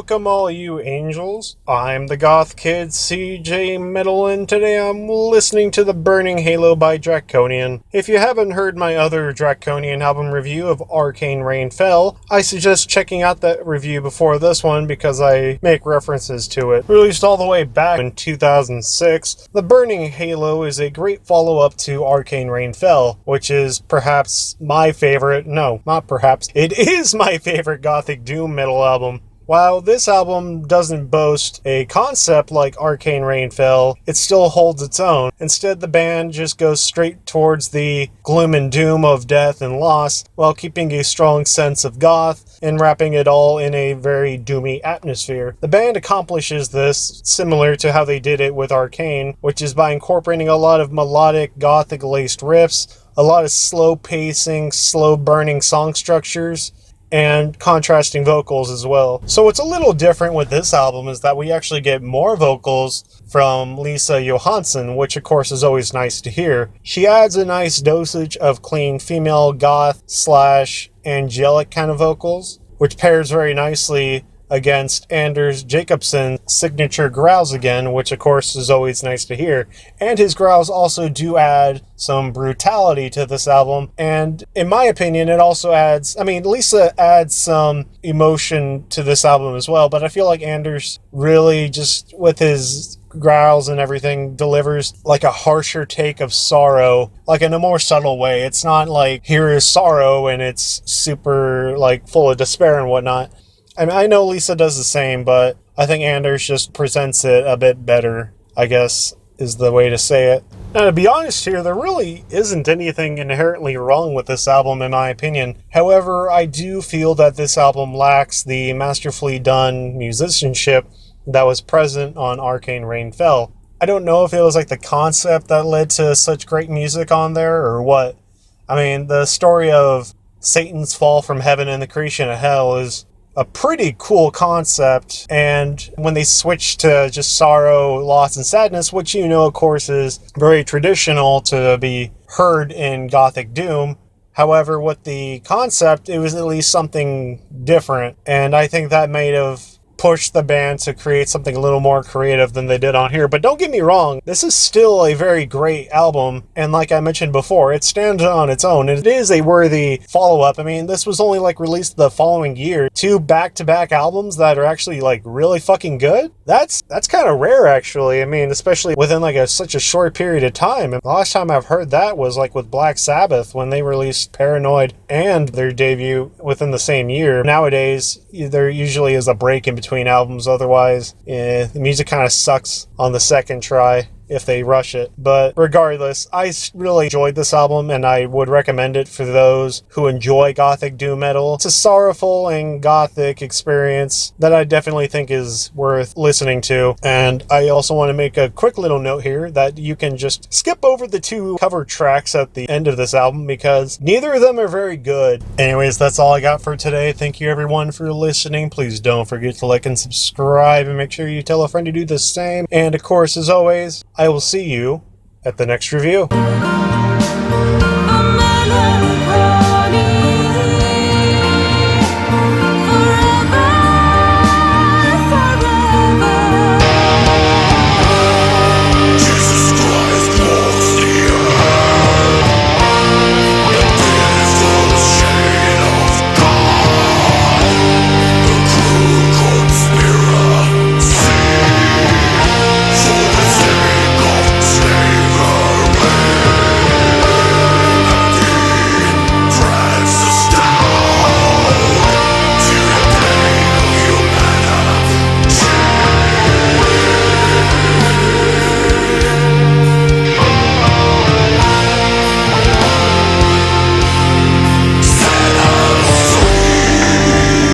welcome all you angels. I'm the Goth Kid CJ Metal, and today I'm listening to The Burning Halo by Draconian. If you haven't heard my other Draconian album review of Arcane Rain Fell, I suggest checking out that review before this one because I make references to it. Released all the way back in 2006, The Burning Halo is a great follow-up to Arcane Rain Fell, which is perhaps my favorite, no, not perhaps, it is my favorite Gothic Doom metal album. While this album doesn't boast a concept like Arcane Rain Fell, it still holds its own. Instead, the band just goes straight towards the gloom and doom of death and loss, while keeping a strong sense of goth and wrapping it all in a very doomy atmosphere. The band accomplishes this similar to how they did it with Arcane, which is by incorporating a lot of melodic, gothic-laced riffs, a lot of slow pacing, slow burning song structures, and contrasting vocals as well. So what's a little different with this album is that we actually get more vocals from Lisa Johansson, which of course is always nice to hear. She adds a nice dosage of clean female goth / angelic kind of vocals, which pairs very nicely against Anders Jacobsson's signature growls again, which of course is always nice to hear. And his growls also do add some brutality to this album, and in my opinion it also adds, Lisa adds some emotion to this album as well, but I feel like Anders really, just with his growls and everything, delivers like a harsher take of sorrow, like in a more subtle way. It's not like here is sorrow and it's super like full of despair and whatnot. I know Lisa does the same, but I think Anders just presents it a bit better, I guess, is the way to say it. Now, to be honest here, there really isn't anything inherently wrong with this album, in my opinion. However, I do feel that this album lacks the masterfully done musicianship that was present on Arcane Rain Fell. I don't know if it was like the concept that led to such great music on there or what. The story of Satan's fall from heaven and the creation of hell is a pretty cool concept, and when they switch to just sorrow, loss, and sadness, which of course is very traditional to be heard in Gothic Doom. However, with the concept, it was at least something different, and I think that might have pushed the band to create something a little more creative than they did on here. But don't get me wrong, this is still a very great album, and like I mentioned before, it stands on its own, and it is a worthy follow-up. This was only released the following year. 2 back-to-back albums that are actually really fucking good? That's kind of rare, actually. Especially within such a short period of time. And the last time I've heard that was with Black Sabbath, when they released Paranoid and their debut within the same year. Nowadays, there usually is a break in between albums, otherwise the music kind of sucks on the second try if they rush it. But regardless, I really enjoyed this album, and I would recommend it for those who enjoy Gothic Doom metal. It's a sorrowful and gothic experience that I definitely think is worth listening to. And I also want to make a quick little note here that you can just skip over the 2 cover tracks at the end of this album because neither of them are very good. Anyways, that's all I got for today. Thank you everyone for listening. Please don't forget to like and subscribe, and make sure you tell a friend to do the same. And of course, as always, I will see you at the next review.